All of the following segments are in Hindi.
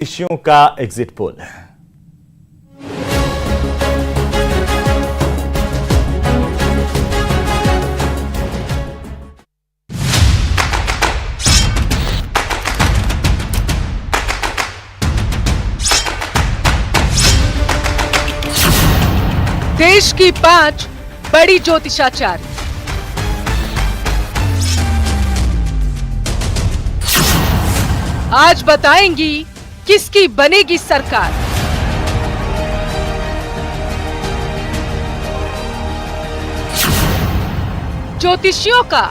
ज्योतिषियों का एग्जिट पोल। देश की 5 बड़ी ज्योतिषाचार्य। आज बताएंगी किसकी बनेगी सरकार। ज्योतिषियों का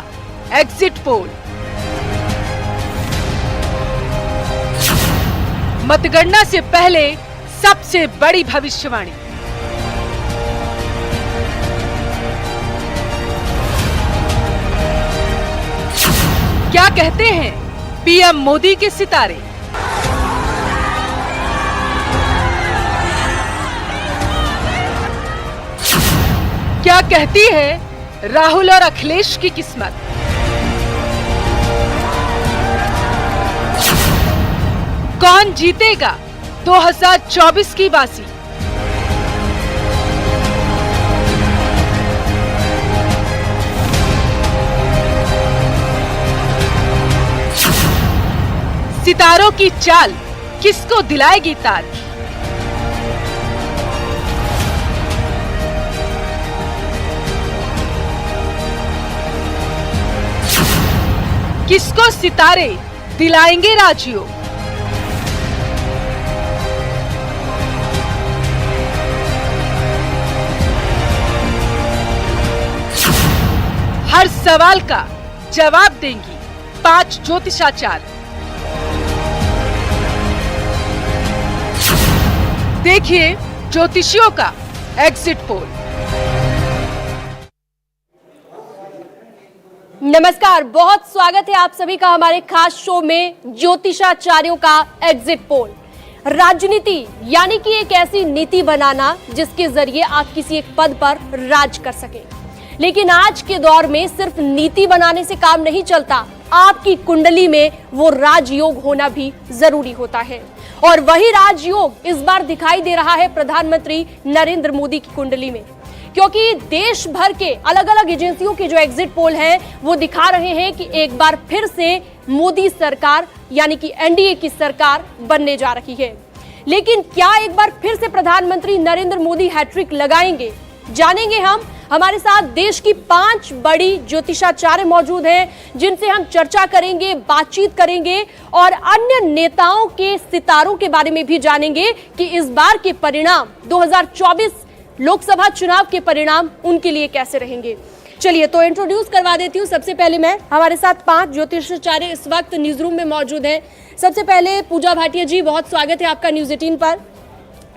एग्जिट पोल। मतगणना से पहले सबसे बड़ी भविष्यवाणी। क्या कहते हैं पीएम मोदी के सितारे। क्या कहती है राहुल और अखिलेश की किस्मत। कौन जीतेगा 2024 की बाजी। सितारों की चाल किसको दिलाएगी ताज। किसको सितारे दिलाएंगे राजयोग। हर सवाल का जवाब देंगी 5 ज्योतिषाचार्य। देखिए ज्योतिषियों का एग्जिट पोल। नमस्कार, बहुत स्वागत है आप सभी का हमारे खास शो में ज्योतिषाचार्यों का एग्जिट पोल। राजनीति यानी कि एक ऐसी नीति बनाना जिसके जरिए आप किसी एक पद पर राज कर सके। लेकिन आज के दौर में सिर्फ नीति बनाने से काम नहीं चलता, आपकी कुंडली में वो राजयोग होना भी जरूरी होता है। और वही राजयोग इस बार दिखाई दे रहा है प्रधानमंत्री नरेंद्र मोदी की कुंडली में, क्योंकि देश भर के अलग अलग एजेंसियों के जो एग्जिट पोल हैं वो दिखा रहे हैं कि एक बार फिर से मोदी सरकार यानी कि एनडीए की सरकार बनने जा रही है। लेकिन क्या एक बार फिर से प्रधानमंत्री नरेंद्र मोदी हैट्रिक लगाएंगे, जानेंगे हम। हमारे साथ देश की 5 बड़ी ज्योतिषाचार्य मौजूद हैं जिनसे हम चर्चा करेंगे, बातचीत करेंगे और अन्य नेताओं के सितारों के बारे में भी जानेंगे कि इस बार के परिणाम 2024 लोकसभा चुनाव के परिणाम उनके लिए कैसे रहेंगे। चलिए तो इंट्रोड्यूस करवा देती हूँ। सबसे पहले मैं, हमारे साथ 5 ज्योतिषाचार्य इस वक्त न्यूज रूम में मौजूद हैं। सबसे पहले पूजा भाटिया जी, बहुत स्वागत है आपका न्यूज 18 पर।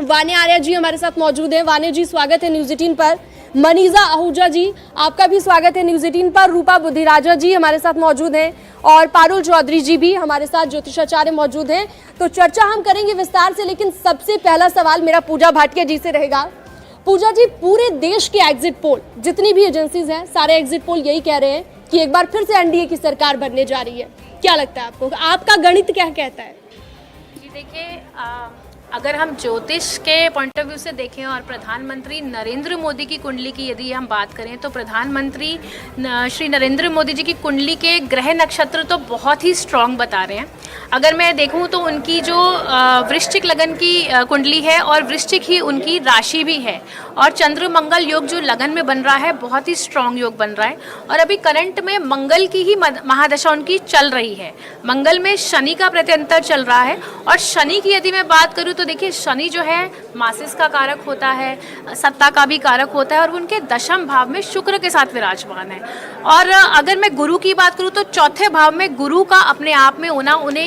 वाने आर्या जी हमारे साथ मौजूद हैं। वाने जी स्वागत है न्यूज 18 पर। मनीजा आहूजा जी, आपका भी स्वागत है न्यूज 18 पर। रूपा बुद्धिराजा जी हमारे साथ मौजूद हैं और पारुल चौधरी जी भी हमारे साथ ज्योतिषाचार्य मौजूद हैं। तो चर्चा हम करेंगे विस्तार से, लेकिन सबसे पहला सवाल मेरा पूजा भाटिया जी से रहेगा। पूजा जी, पूरे देश के एग्जिट पोल, जितनी भी एजेंसीज हैं, सारे एग्जिट पोल यही कह रहे हैं कि एक बार फिर से एनडीए की सरकार बनने जा रही है। क्या लगता है आपको, आपका गणित क्या कहता है? जी देखिए, अगर हम ज्योतिष के पॉइंट ऑफ व्यू से देखें और प्रधानमंत्री नरेंद्र मोदी की कुंडली की यदि हम बात करें तो प्रधानमंत्री श्री नरेंद्र मोदी जी की कुंडली के ग्रह नक्षत्र तो बहुत ही स्ट्रॉन्ग बता रहे हैं। अगर मैं देखूं तो उनकी जो वृश्चिक लगन की कुंडली है और वृश्चिक ही उनकी राशि भी है, और चंद्र मंगल योग जो लगन में बन रहा है बहुत ही स्ट्रॉन्ग योग बन रहा है। और अभी करंट में मंगल की ही महादशा उनकी चल रही है। मंगल में शनि का प्रत्यंतर चल रहा है, और शनि की यदि मैं बात करूं तो देखिए शनि जो है मासिस का कारक होता है, सत्ता का भी कारक होता है, और उनके दशम भाव में शुक्र के साथ विराजमान है। और अगर मैं गुरु की बात करूं तो चौथे भाव में गुरु का अपने आप में होना उन्हें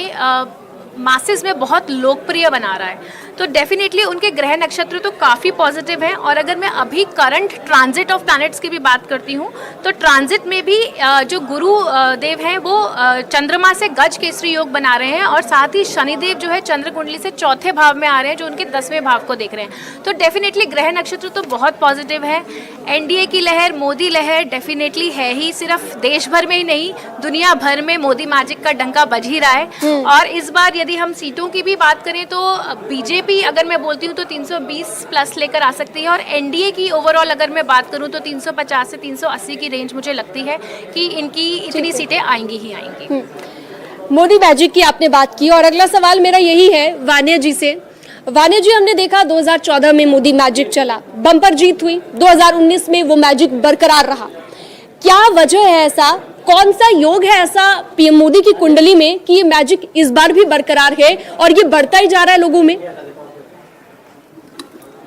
मासेस में बहुत लोकप्रिय बना रहा है। तो डेफिनेटली उनके ग्रह नक्षत्र तो काफ़ी पॉजिटिव हैं। और अगर मैं अभी करंट ट्रांजिट ऑफ प्लैनेट्स की भी बात करती हूँ तो ट्रांजिट में भी जो गुरु देव हैं वो चंद्रमा से गज केसरी योग बना रहे हैं, और साथ ही शनिदेव जो है चंद्र कुंडली से चौथे भाव में आ रहे हैं जो उनके 10वें भाव को देख रहे हैं। तो डेफिनेटली ग्रह नक्षत्र तो बहुत पॉजिटिव है। एनडीए की लहर, मोदी लहर डेफिनेटली है ही, सिर्फ देश भर में ही नहीं दुनिया भर में मोदी मैजिक का डंका बज ही रहा है। और इस बार यदि यदि हम सीटों की भी बात करें तो बीजेपी अगर मैं बोलती हूँ तो 320 प्लस लेकर आ सकती है, और एनडीए की ओवरऑल अगर मैं बात करूँ तो 350 से 380 की रेंज मुझे लगती है कि इनकी इतनी सीटें आएंगी ही आएंगी। मोदी मैजिक की आपने बात की और अगला सवाल मेरा यही है वानिया जी से। वानिया जी, हमने देखा 2014 में मोदी मैजिक चला, बम्पर जीत हुई, 2019 में वो मैजिक बरकरार रहा। क्या वजह है ऐसा, कौन सा योग है ऐसा पीएम मोदी की कुंडली में कि ये मैजिक इस बार भी बरकरार है और ये बढ़ता ही जा रहा है लोगों में?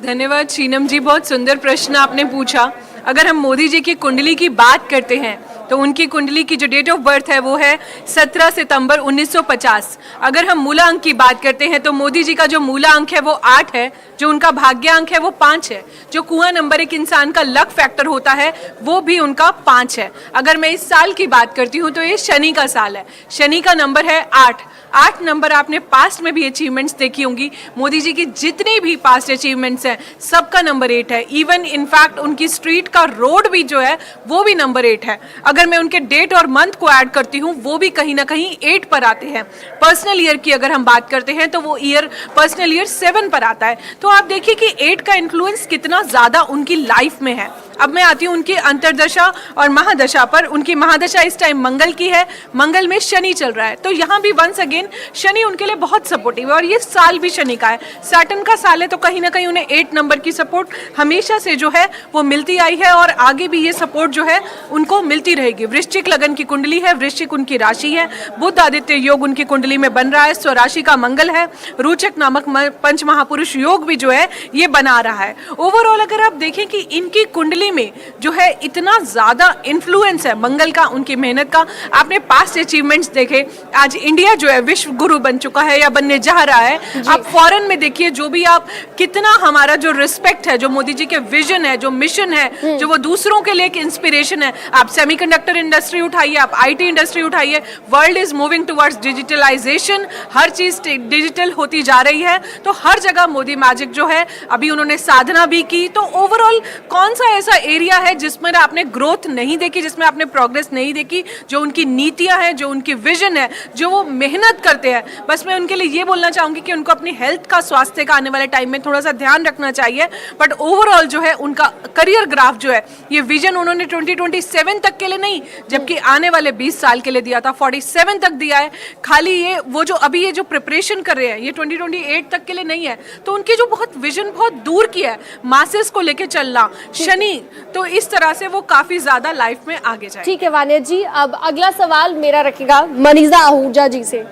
धन्यवाद शीनम जी, बहुत सुंदर प्रश्न आपने पूछा। अगर हम मोदी जी की कुंडली की बात करते हैं तो उनकी कुंडली की जो डेट ऑफ बर्थ है वो है 17 सितंबर 1950। अगर हम मूला अंक की बात करते हैं तो मोदी जी का जो मूला अंक है वो 8 है, जो उनका भाग्य अंक है वो 5 है, जो कुआं नंबर एक इंसान का लक फैक्टर होता है वो भी उनका 5 है। अगर मैं इस साल की बात करती हूँ तो ये शनि का साल है, शनि का नंबर है 8 नंबर। आपने पास्ट में भी अचीवमेंट्स देखी होंगी, मोदी जी की जितनी भी पास्ट अचीवमेंट्स हैं सबका नंबर 8 है। इवन इनफैक्ट उनकी स्ट्रीट का रोड भी जो है वो भी नंबर 8 है। अगर मैं उनके डेट और मंथ को ऐड करती हूँ वो भी कहीं ना कहीं 8 पर आते हैं। पर्सनल ईयर की अगर हम बात करते हैं तो वो ईयर पर्सनल ईयर 7 पर आता है। तो आप देखिए कि 8 का इन्फ्लुएंस कितना ज्यादा उनकी लाइफ में है। अब मैं आती हूँ उनकी अंतरदशा और महादशा पर। उनकी महादशा इस टाइम मंगल की है, मंगल में शनि चल रहा है, तो यहाँ भी वंस अगेन शनि उनके लिए बहुत सपोर्टिव है और ये साल भी शनि का है, सैटर्न का साल है, तो कहीं ना कहीं उन्हें 8 नंबर की सपोर्ट हमेशा से जो है वो मिलती आई है और आगे भी ये सपोर्ट जो है उनको मिलती रहेगी। वृश्चिक लगन की कुंडली है, वृश्चिक उनकी राशि है, बुध आदित्य योग उनकी कुंडली में बन रहा है, स्वराशि का मंगल है, रोचक नामक पंच महापुरुष योग भी जो है ये बना रहा है। ओवरऑल अगर आप देखें कि इनकी कुंडली में जो है इतना ज्यादा इन्फ्लुएंस है मंगल का, उनकी मेहनत का। आपने पास्ट अचीवमेंट्स देखे, आज इंडिया जो है विश्व गुरु बन चुका है या बनने जा रहा है। आप फॉरेन में देखिए, जो भी आप कितना हमारा जो रिस्पेक्ट है, जो मोदी जी के विजन है, जो मिशन है, जो वो दूसरों के लिए एक इंस्पिरेशन है। आप सेमीकंडक्टर इंडस्ट्री उठाइए, आप आईटी इंडस्ट्री उठाइए, world is moving towards digitalisation, हर चीज डिजिटल होती जा रही है। तो हर जगह मोदी मैजिक जो है, अभी उन्होंने साधना भी की। तो ओवरऑल कौन सा ऐसा एरिया है जिसमें आपने ग्रोथ नहीं देखी, जिसमें आपने प्रोग्रेस नहीं देखी? जो उनकी नीतियां हैं, जो उनकी विजन है, जो वो मेहनत करते हैं। बस मैं उनके लिए ये बोलना चाहूंगी कि उनको अपनी हेल्थ का, स्वास्थ्य का आने वाले टाइम में थोड़ा सा ध्यान रखना चाहिए। बट ओवरऑल जो है उनका करियर ग्राफ जो है, ये विजन उन्होंने 2027 तक के लिए नहीं, जबकि आने वाले 20 साल के लिए दिया था, 47 तक दिया है। खाली ये वो जो अभी ये जो प्रिपरेशन कर रहे हैं ये 2028 तक के लिए नहीं है। तो उनकी जो बहुत विजन बहुत दूर की है, मासेस को लेके चलना, शनि, तो इस तरह से वो काफी ज्यादा लाइफ में आगे जाए। ठीक है वानिया जी, अब अगला सवाल मेरा रखेगा मनीषा आहूजा जी से।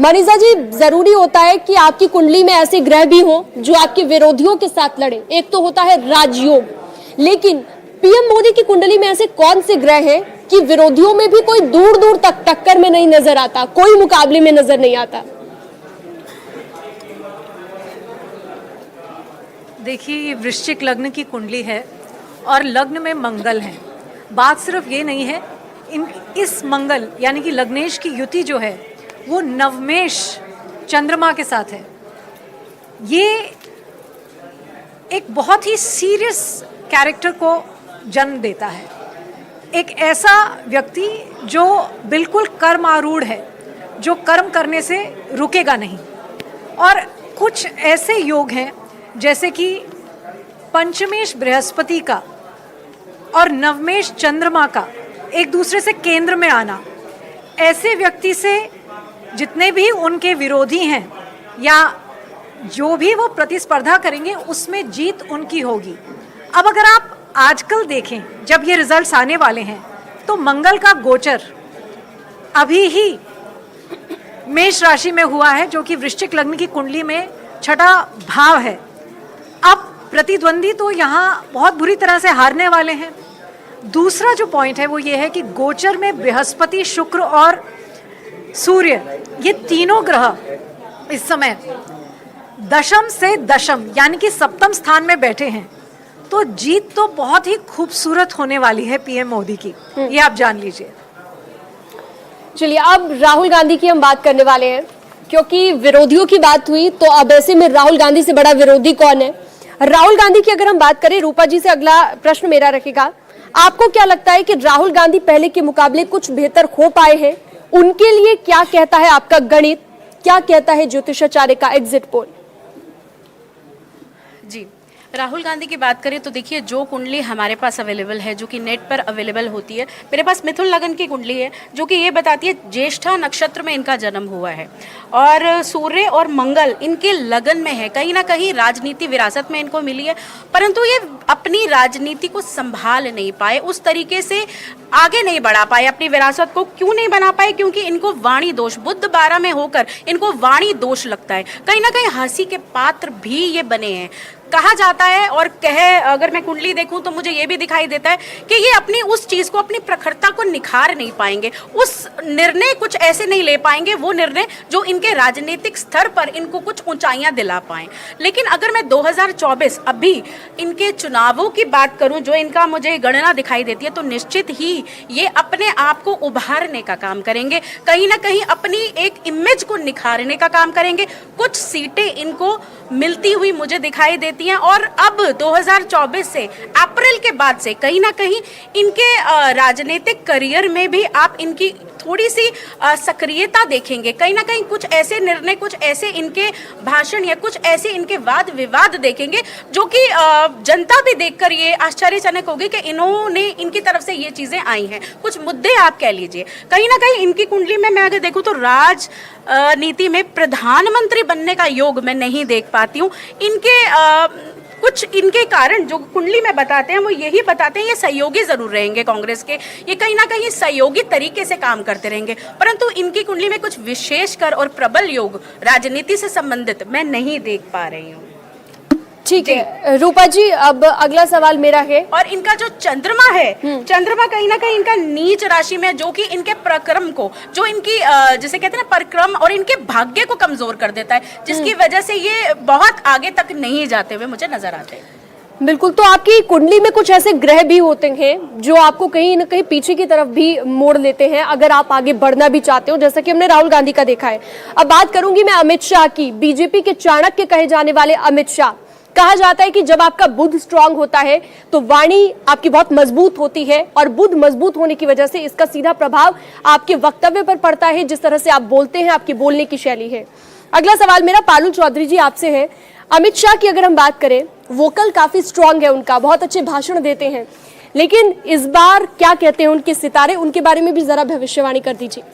मनीषा जी, जरूरी होता है कि आपकी कुंडली में ऐसे ग्रह भी हो जो आपके विरोधियों के साथ लड़े। एक तो होता है राजयोग, लेकिन पीएम मोदी की कुंडली में ऐसे कौन से ग्रह हैं कि विरोधियों में भी कोई दूर दूर तक टक्कर में नहीं नजर आता, कोई मुकाबले में नजर नहीं आता? देखिए, ये वृश्चिक लग्न की कुंडली है और लग्न में मंगल है। बात सिर्फ ये नहीं है, इस मंगल यानी कि लग्नेश की युति जो है वो नवमेश चंद्रमा के साथ है। ये एक बहुत ही सीरियस कैरेक्टर को जन्म देता है। एक ऐसा व्यक्ति जो बिल्कुल कर्म आरूढ़ है, जो कर्म करने से रुकेगा नहीं। और कुछ ऐसे योग हैं जैसे कि पंचमेश बृहस्पति का और नवमेश चंद्रमा का एक दूसरे से केंद्र में आना। ऐसे व्यक्ति से जितने भी उनके विरोधी हैं या जो भी वो प्रतिस्पर्धा करेंगे उसमें जीत उनकी होगी। अब अगर आप आजकल देखें, जब ये रिजल्ट्स आने वाले हैं, तो मंगल का गोचर अभी ही मेष राशि में हुआ है, जो कि वृश्चिक लग्न की कुंडली में छठा भाव है। अब प्रतिद्वंदी तो यहाँ बहुत बुरी तरह से हारने वाले हैं। दूसरा जो पॉइंट है वो ये है कि गोचर में बृहस्पति, शुक्र और सूर्य, ये तीनों ग्रह इस समय दशम से दशम यानी कि सप्तम स्थान में बैठे हैं। तो जीत तो बहुत ही खूबसूरत होने वाली है पीएम मोदी की, ये आप जान लीजिए। चलिए, अब राहुल गांधी की हम बात करने वाले हैं, क्योंकि विरोधियों की बात हुई तो अब ऐसे में राहुल गांधी से बड़ा विरोधी कौन है? राहुल गांधी की अगर हम बात करें, रूपा जी से अगला प्रश्न मेरा रखेगा। आपको क्या लगता है कि राहुल गांधी पहले के मुकाबले कुछ बेहतर हो पाए हैं? उनके लिए क्या कहता है आपका गणित? क्या कहता है ज्योतिषाचार्य का एग्जिट पोल? जी, राहुल गांधी की बात करें तो देखिए, जो कुंडली हमारे पास अवेलेबल है, जो कि नेट पर अवेलेबल होती है, मेरे पास मिथुन लगन की कुंडली है जो कि ये बताती है ज्येष्ठा नक्षत्र में इनका जन्म हुआ है और सूर्य और मंगल इनके लगन में है। कहीं ना कहीं राजनीति विरासत में इनको मिली है, परंतु ये अपनी राजनीति को संभाल नहीं पाए, उस तरीके से आगे नहीं बढ़ा पाए अपनी विरासत को। क्यों नहीं बना पाए? क्योंकि इनको वाणी दोष, बुध 12 में होकर इनको वाणी दोष लगता है। कहीं ना कहीं हंसी के पात्र भी ये बने हैं, कहा जाता है। और अगर मैं कुंडली देखूं तो मुझे ये भी दिखाई देता है कि ये अपनी उस चीज को, अपनी प्रखरता को निखार नहीं पाएंगे, उस निर्णय कुछ ऐसे नहीं ले पाएंगे, वो निर्णय जो इनके राजनीतिक स्तर पर इनको कुछ ऊंचाइयां दिला पाएं। लेकिन अगर मैं 2024 अभी इनके चुनावों की बात करूं, जो इनका मुझे गणना दिखाई देती है, तो निश्चित ही ये अपने आप को उभारने का काम करेंगे, कहीं ना कहीं अपनी एक इमेज को निखारने का काम करेंगे। कुछ सीटें इनको मिलती हुई मुझे दिखाई देती हैं और अब 2024 से, अप्रैल के बाद से कहीं ना कहीं इनके राजनीतिक करियर में भी आप इनकी थोड़ी सी सक्रियता देखेंगे। कहीं ना कहीं कुछ ऐसे निर्णय, कुछ ऐसे इनके भाषण या कुछ ऐसे इनके वाद विवाद देखेंगे जो कि जनता भी देखकर ये आश्चर्यजनक होगी कि इन्होंने, इनकी तरफ से ये चीजें आई हैं। कुछ मुद्दे आप कह लीजिए, कहीं ना कहीं इनकी कुंडली में मैं अगर देखूं तो राजनीति में प्रधानमंत्री बनने का योग मैं नहीं देख पाती हूँ। कुछ इनके कारण जो कुंडली में बताते हैं वो यही बताते हैं, ये सहयोगी जरूर रहेंगे कांग्रेस के, ये कहीं ना कहीं सहयोगी तरीके से काम करते रहेंगे, परंतु इनकी कुंडली में कुछ विशेषकर और प्रबल योग राजनीति से संबंधित मैं नहीं देख पा रही हूँ। ठीक है रूपा जी, अब अगला सवाल मेरा है। और इनका जो चंद्रमा है, चंद्रमा कहीं ना कहीं इनका नीच राशि में, जो कि इनके प्रक्रम को, जो इनकी जिसे कहते हैं ना परक्रम, और इनके भाग्य को कमजोर कर देता है, जिसकी वजह से ये बहुत आगे तक नहीं जाते हुए मुझे नजर आते हैं। बिल्कुल, तो आपकी कुंडली में कुछ ऐसे ग्रह भी होते हैं जो आपको कहीं ना कहीं पीछे की तरफ भी मोड़ लेते हैं अगर आप आगे बढ़ना भी चाहते हो, जैसा कि हमने राहुल गांधी का देखा है। अब बात करूंगी मैं अमित शाह की, बीजेपी के चाणक्य कहे जाने वाले अमित शाह। कहा जाता है कि जब आपका बुध स्ट्रांग होता है तो वाणी आपकी बहुत मजबूत होती है, और बुध मजबूत होने की वजह से इसका सीधा प्रभाव आपके वक्तव्य पर पड़ता है, जिस तरह से आप बोलते हैं, आपकी बोलने की शैली है। अगला सवाल मेरा पारुल चौधरी जी आपसे है। अमित शाह की अगर हम बात करें, वोकल काफी स्ट्रांग है उनका, बहुत अच्छे भाषण देते हैं, लेकिन इस बार क्या कहते हैं उनके सितारे, उनके बारे में भी जरा भविष्यवाणी कर दीजिए।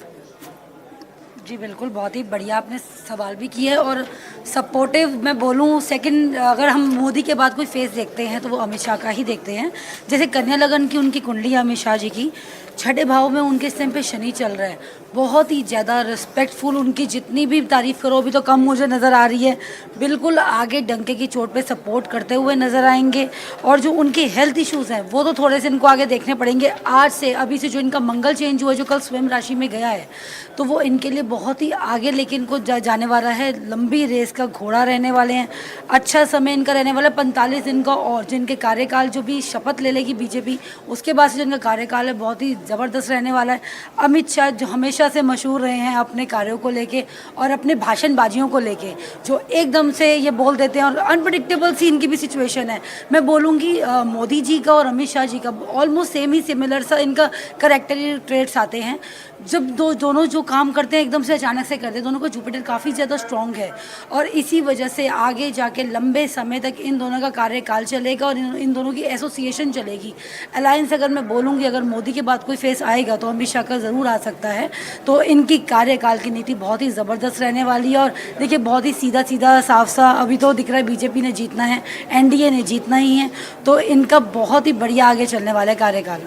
जी बिल्कुल, बहुत ही बढ़िया आपने सवाल भी किया है और सपोर्टिव मैं बोलूँ। सेकंड, अगर हम मोदी के बाद कोई फेस देखते हैं तो वो अमित शाह का ही देखते हैं। जैसे कन्या लगन की उनकी कुंडली अमित शाह जी की, छठे भाव में उनके इस टाइम पे शनि चल रहा है, बहुत ही ज़्यादा रिस्पेक्टफुल, उनकी जितनी भी तारीफ़ करो अभी तो कम मुझे नज़र आ रही है। बिल्कुल आगे डंके की चोट पे सपोर्ट करते हुए नज़र आएंगे, और जो उनके हेल्थ इश्यूज़ हैं वो तो थोड़े से इनको आगे देखने पड़ेंगे। आज से, अभी से जो इनका मंगल चेंज हुआ, जो कल स्वयं राशि में गया है, तो वो इनके लिए बहुत ही आगे लेके इनको जाने वाला है। लंबी रेस का घोड़ा रहने वाले हैं, अच्छा समय इनका रहने वाला है 45 दिन का। और जिनके कार्यकाल, जो भी शपथ ले लेगी बीजेपी, उसके बाद से जिनका कार्यकाल है बहुत ही ज़बरदस्त रहने वाला है। अमित शाह जो हमेशा से मशहूर रहे हैं अपने कार्यों को लेके और अपने भाषणबाजियों को लेके, जो एकदम से ये बोल देते हैं, और अनप्रेडिक्टेबल सी इनकी भी सिचुएशन है। मैं बोलूँगी मोदी जी का और अमित शाह जी का ऑलमोस्ट सेम ही, सिमिलर सा इनका करेक्टर ट्रेट्स आते हैं। जब दोनों जो काम करते हैं एकदम से अचानक से करते हैं, दोनों का जुपिटर काफ़ी ज़्यादा स्ट्रॉन्ग है, और इसी वजह से आगे जाके लंबे समय तक इन दोनों का कार्यकाल चलेगा और इन दोनों की एसोसिएशन चलेगी। अलायंस अगर मैं बोलूँगी, अगर मोदी के बाद कोई फेस आएगा तो अमित शाह का ज़रूर आ सकता है। तो इनकी कार्यकाल की नीति बहुत ही ज़बरदस्त रहने वाली है। और देखिए, बहुत ही सीधा सीधा साफ सा अभी तो दिख रहा है, बीजेपी ने जीतना है, एनडीए ने जीतना ही है, तो इनका बहुत ही बढ़िया आगे चलने वाला है कार्यकाल।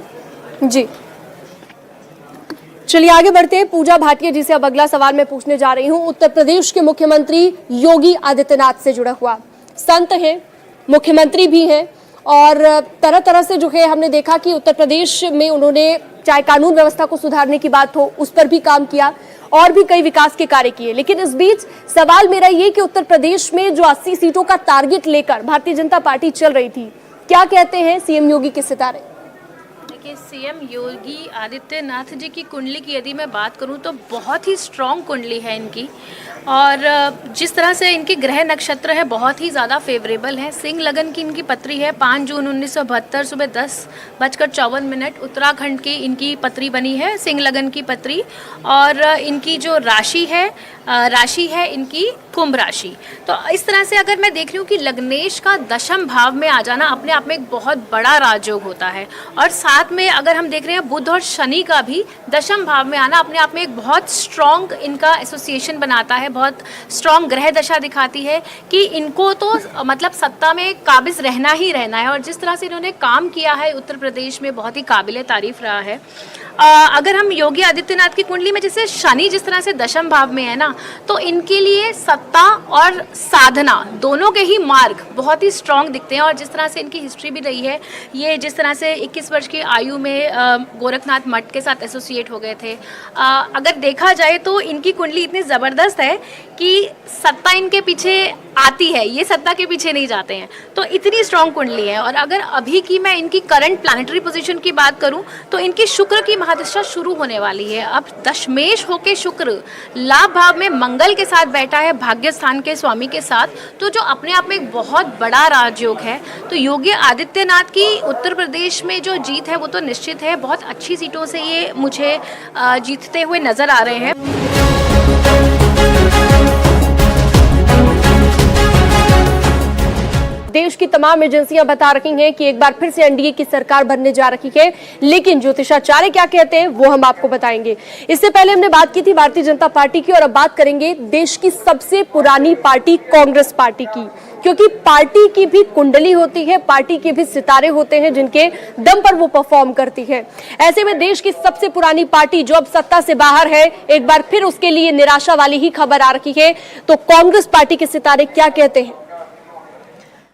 जी चलिए आगे बढ़ते हैं। पूजा भाटिया जी से अब अगला सवाल मैं पूछने जा रही हूं। उत्तर प्रदेश के मुख्यमंत्री योगी आदित्यनाथ से जुड़ा हुआ संत हैं, मुख्यमंत्री भी हैं, और तरह तरह से जो है हमने देखा कि उत्तर प्रदेश में उन्होंने चाहे कानून व्यवस्था को सुधारने की बात हो, उस पर भी काम किया, और भी कई विकास के कार्य किए। लेकिन इस बीच सवाल मेरा ये कि उत्तर प्रदेश में जो 80 सीटों का टारगेट लेकर भारतीय जनता पार्टी चल रही थी, क्या कहते हैं सीएम योगी के सितारे? देखिए, सीएम योगी आदित्यनाथ जी की कुंडली की यदि मैं बात करूं तो बहुत ही स्ट्रॉन्ग कुंडली है इनकी, और जिस तरह से इनकी ग्रह नक्षत्र है बहुत ही ज़्यादा फेवरेबल है। सिंह लगन की इनकी पत्री है, 5 जून 1972 सुबह 10:54 उत्तराखंड की इनकी पत्री बनी है, सिंह लगन की पत्री। और इनकी जो राशि है इनकी कुंभ राशि। तो इस तरह से अगर मैं देख रही हूँ कि लग्नेश का दशम भाव में आ जाना अपने आप में एक बहुत बड़ा राजयोग होता है, और साथ में अगर हम देख रहे हैं बुध और शनि का भी दशम भाव में आना अपने आप में एक बहुत स्ट्रॉन्ग इनका एसोसिएशन बनाता है, बहुत स्ट्रॉन्ग ग्रह दशा दिखाती है कि इनको तो मतलब सत्ता में काबिज रहना ही रहना है। और जिस तरह से इन्होंने काम किया है उत्तर प्रदेश में बहुत ही काबिले तारीफ रहा है। अगर हम योगी आदित्यनाथ की कुंडली में जैसे शनि जिस तरह से दशम भाव में है ना, तो इनके लिए सत्ता और साधना दोनों के ही मार्ग बहुत ही स्ट्रांग दिखते हैं। और जिस तरह से इनकी हिस्ट्री भी रही है, ये जिस तरह से 21 वर्ष की आयु में गोरखनाथ मठ के साथ एसोसिएट हो गए थे। अगर देखा जाए तो इनकी कुंडली इतनी ज़बरदस्त है कि सत्ता इनके पीछे आती है, ये सत्ता के पीछे नहीं जाते हैं, तो इतनी स्ट्रॉन्ग कुंडली है। और अगर अभी की मैं इनकी करंट प्लानिटरी पोजीशन की बात करूं तो इनकी शुक्र की महादशा शुरू होने वाली है। अब दशमेश होके शुक्र लाभ भाव में मंगल के साथ बैठा है, भाग्य स्थान के स्वामी के साथ, तो जो अपने आप में एक बहुत बड़ा राजयोग है। तो योगी आदित्यनाथ की उत्तर प्रदेश में जो जीत है वो तो निश्चित है, बहुत अच्छी सीटों से ये मुझे जीतते हुए नजर आ रहे हैं। देश की तमाम एजेंसियां बता रही हैं कि एक बार फिर से एनडीए की सरकार बनने जा रही है, लेकिन ज्योतिषाचार्य क्या कहते हैं वो हम आपको बताएंगे। इससे पहले हमने बात की थी भारतीय जनता पार्टी की, और अब बात करेंगे देश की सबसे पुरानी पार्टी कांग्रेस पार्टी की, क्योंकि पार्टी की भी कुंडली होती है, पार्टी के भी सितारे होते हैं जिनके दम पर वो परफॉर्म करती है। ऐसे में देश की सबसे पुरानी पार्टी जो अब सत्ता से बाहर है, एक बार फिर उसके लिए निराशा वाली ही खबर आ रही है। तो कांग्रेस पार्टी के सितारे क्या कहते हैं?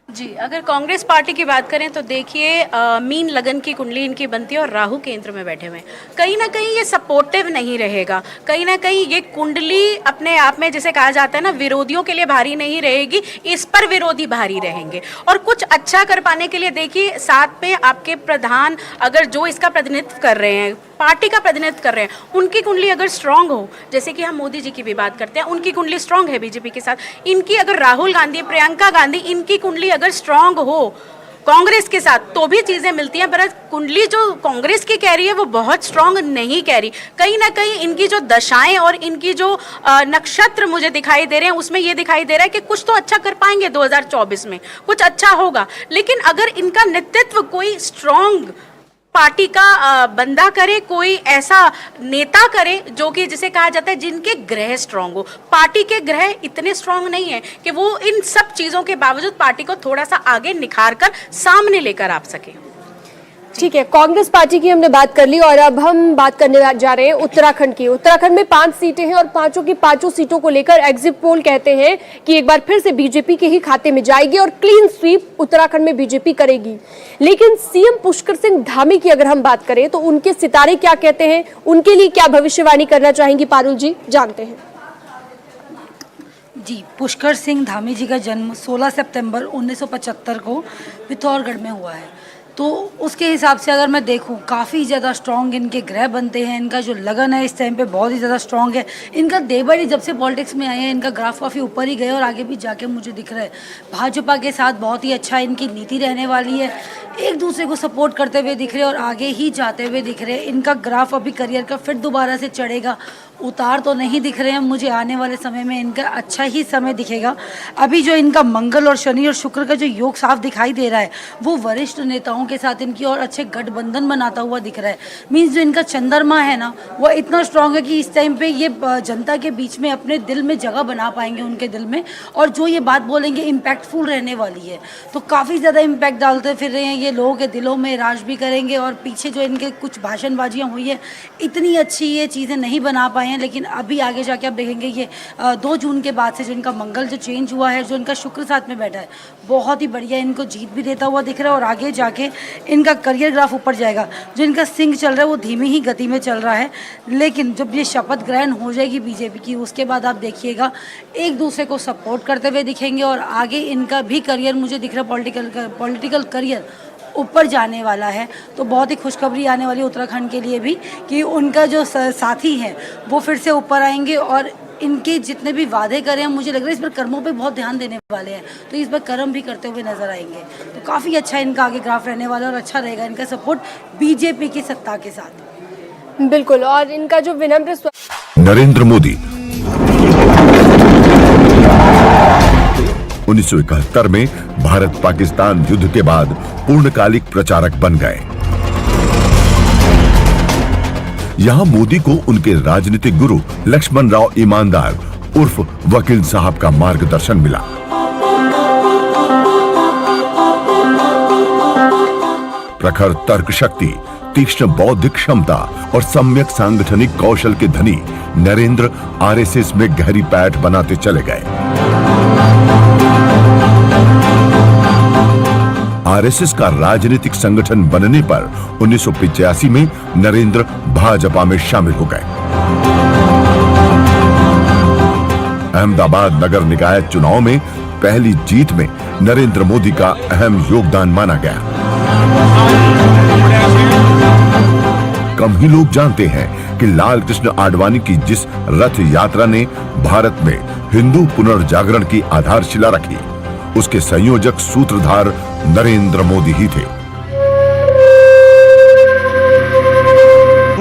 जी, अगर कांग्रेस पार्टी की बात करें तो देखिए, मीन लगन की कुंडली इनकी बनती है और राहु केंद्र में बैठे हुए। कहीं ना कहीं ये सपोर्टिव नहीं रहेगा, कहीं ना कहीं ये कुंडली अपने आप में जैसे कहा जाता है ना, विरोधियों के लिए भारी नहीं रहेगी, इस पर विरोधी भारी रहेंगे। और कुछ अच्छा कर पाने के लिए देखिए, साथ में आपके प्रधान अगर जो इसका प्रतिनिधित्व कर रहे हैं, पार्टी का प्रतिनिधित्व कर रहे हैं, उनकी कुंडली अगर स्ट्रांग हो, जैसे कि हम मोदी जी की भी बात करते हैं, उनकी कुंडली स्ट्रांग है बीजेपी के साथ। इनकी अगर राहुल गांधी, प्रियंका गांधी, इनकी कुंडली अगर स्ट्रांग हो कांग्रेस के साथ तो भी चीजें मिलती हैं। पर कुंडली जो कांग्रेस की कह रही है वो बहुत स्ट्रांग नहीं कह रही। कहीं ना कहीं इनकी जो दशाएं और इनकी जो नक्षत्र मुझे दिखाई दे रहे हैं, उसमें ये दिखाई दे रहा है कि कुछ तो अच्छा कर पाएंगे 2024 में, कुछ अच्छा होगा। लेकिन अगर इनका नेतृत्व कोई स्ट्रांग पार्टी का बंदा करे, कोई ऐसा नेता करे जो कि जिसे कहा जाता है जिनके ग्रह स्ट्रांग हो। पार्टी के ग्रह इतने स्ट्रांग नहीं है कि वो इन सब चीजों के बावजूद पार्टी को थोड़ा सा आगे निखार कर सामने लेकर आ सके। ठीक है, कांग्रेस पार्टी की हमने बात कर ली, और अब हम बात करने जा रहे हैं उत्तराखंड की। उत्तराखंड में 5 सीटें हैं और पांचों की पांचों सीटों को लेकर एग्जिट पोल कहते हैं कि एक बार फिर से बीजेपी के ही खाते में जाएगी और क्लीन स्वीप उत्तराखंड में बीजेपी करेगी। लेकिन सीएम पुष्कर सिंह धामी की अगर हम बात करें तो उनके सितारे क्या कहते हैं, उनके लिए क्या भविष्यवाणी करना चाहेंगी पारुल जी, जानते हैं। जी, पुष्कर सिंह धामी जी का जन्म 16 सितंबर 1975 को पिथौरागढ़ में हुआ है। तो उसके हिसाब से अगर मैं देखूं, काफ़ी ज़्यादा स्ट्रॉन्ग इनके ग्रह बनते हैं। इनका जो लगन है इस टाइम पे बहुत ही ज़्यादा स्ट्रॉन्ग है। इनका डे बाई डे जब से पॉलिटिक्स में आए हैं, इनका ग्राफ काफ़ी ऊपर ही गए और आगे भी जाके मुझे दिख रहा है। भाजपा के साथ बहुत ही अच्छा इनकी नीति रहने वाली है, एक दूसरे को सपोर्ट करते हुए दिख रहे हैं और आगे ही जाते हुए दिख रहे हैं। इनका ग्राफ अभी करियर का फिर दोबारा से चढ़ेगा, उतार तो नहीं दिख रहे हैं मुझे। आने वाले समय में इनका अच्छा ही समय दिखेगा। अभी जो इनका मंगल और शनि और शुक्र का जो योग साफ दिखाई दे रहा है, वो वरिष्ठ नेताओं के साथ इनकी और अच्छे गठबंधन बनाता हुआ दिख रहा है। मीन्स जो इनका चंद्रमा है ना, वो इतना स्ट्रांग है कि इस टाइम पे ये जनता के बीच में अपने दिल में जगह बना पाएंगे, उनके दिल में, और जो ये बात बोलेंगे इम्पैक्टफुल रहने वाली है। तो काफ़ी ज़्यादा इम्पैक्ट डालते फिर रहे हैं ये, लोगों के दिलों में राज भी करेंगे। और पीछे जो इनके कुछ भाषणबाजियाँ हुई है, इतनी अच्छी ये चीज़ें नहीं बना पाए हैं, लेकिन अभी आगे जाके आप देखेंगे ये 2 जून के बाद से जो इनका मंगल जो चेंज हुआ है, जो इनका शुक्र साथ में बैठा है, बहुत ही बढ़िया इनको जीत भी देता हुआ दिख रहा है। और आगे जाके इनका करियर ग्राफ ऊपर जाएगा। जो इनका सिंह चल रहा है वो धीमी ही गति में चल रहा है, लेकिन जब ये शपथ ग्रहण हो जाएगी बीजेपी की, उसके बाद आप देखिएगा एक दूसरे को सपोर्ट करते हुए दिखेंगे और आगे इनका भी करियर मुझे दिख रहा है, पॉलिटिकल करियर ऊपर जाने वाला है। तो बहुत ही खुशखबरी आने वाली है उत्तराखंड के लिए भी कि उनका जो साथी है वो फिर से ऊपर आएंगे और इनके जितने भी वादे करे हैं, मुझे लग रहा है इस बार कर्मों पे बहुत ध्यान देने वाले हैं, तो इस बार कर्म भी करते हुए नजर आएंगे। तो काफ़ी अच्छा इनका आगे ग्राफ रहने वाला है और अच्छा रहेगा इनका सपोर्ट बीजेपी की सत्ता के साथ। बिल्कुल, और इनका जो विनम्र नरेंद्र मोदी 1971 में भारत पाकिस्तान युद्ध के बाद पूर्णकालिक प्रचारक बन गए। यहां मोदी को उनके राजनीतिक गुरु लक्ष्मण राव ईमानदार उर्फ वकील साहब का मार्गदर्शन मिला। प्रखर तर्क शक्ति, तीक्ष्ण बौद्धिक क्षमता और सम्यक सांगठनिक कौशल के धनी नरेंद्र आरएसएस में गहरी पैठ बनाते चले गए। आरएसएस का राजनीतिक संगठन बनने पर 1985 में नरेंद्र भाजपा में शामिल हो गए। अहमदाबाद नगर निकाय चुनाव में पहली जीत में नरेंद्र मोदी का अहम योगदान माना गया। कम ही लोग जानते हैं कि लाल कृष्ण आडवाणी की जिस रथ यात्रा ने भारत में हिंदू पुनर्जागरण की आधारशिला रखी, उसके संयोजक सूत्रधार नरेंद्र मोदी ही थे।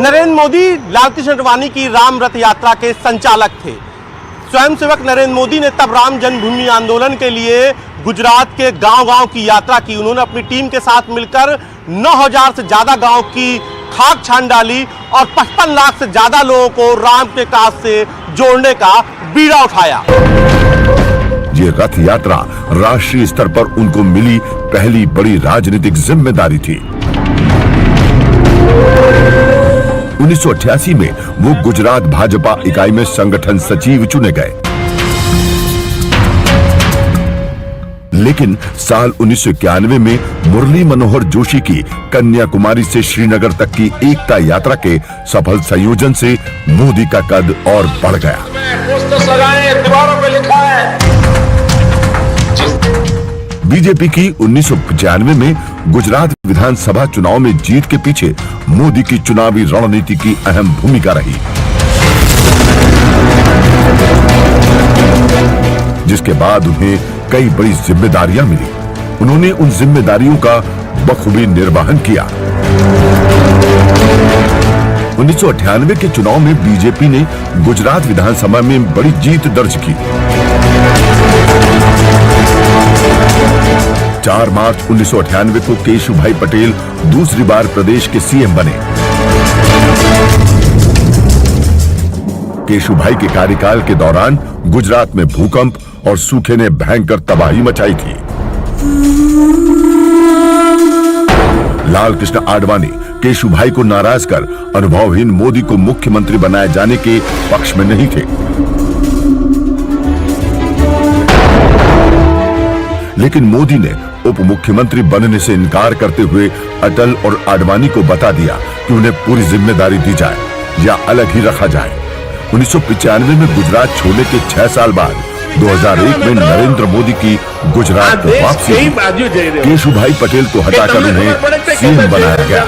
नरेंद्र मोदी लालकृष्ण आडवाणी की राम रथ यात्रा के संचालक थे। स्वयंसेवक नरेंद्र मोदी ने तब राम जन्मभूमि आंदोलन के लिए गुजरात के गांव-गांव की यात्रा की। उन्होंने अपनी टीम के साथ मिलकर 9000 से ज्यादा गांव की खाक छान डाली और 55 लाख से ज्यादा लोगों को राम के काज से जोड़ने का बीड़ा उठाया। ये रथ यात्रा राष्ट्रीय स्तर पर उनको मिली पहली बड़ी राजनीतिक जिम्मेदारी थी। 1988 में वो गुजरात भाजपा इकाई में संगठन सचिव चुने गए। लेकिन साल 1991 में मुरली मनोहर जोशी की कन्याकुमारी से श्रीनगर तक की एकता यात्रा के सफल संयोजन से मोदी का कद और बढ़ गया। बीजेपी की 1995 में गुजरात विधानसभा चुनाव में जीत के पीछे मोदी की चुनावी रणनीति की अहम भूमिका रही, जिसके बाद उन्हें कई बड़ी जिम्मेदारियां मिली। उन्होंने उन जिम्मेदारियों का बखूबी निर्वहन किया। 1998 के चुनाव में बीजेपी ने गुजरात विधानसभा में बड़ी जीत दर्ज की। 4 मार्च 1998 को केशुभाई पटेल दूसरी बार प्रदेश के सीएम बने। केशुभाई के कार्यकाल के दौरान गुजरात में भूकंप और सूखे ने भयंकर तबाही मचाई थी। लाल कृष्ण आडवाणी केशुभाई को नाराज कर अनुभवहीन मोदी को मुख्यमंत्री बनाए जाने के पक्ष में नहीं थे। लेकिन मोदी ने उप मुख्यमंत्री बनने से इनकार करते हुए अटल और आडवाणी को बता दिया कि उन्हें पूरी जिम्मेदारी दी जाए या अलग ही रखा जाए। 1995 में गुजरात छोड़ने के 6 साल बाद 2001 में नरेंद्र मोदी की गुजरात वापसी, केशुभाई पटेल को हटाकर उन्हें सीएम बनाया गया।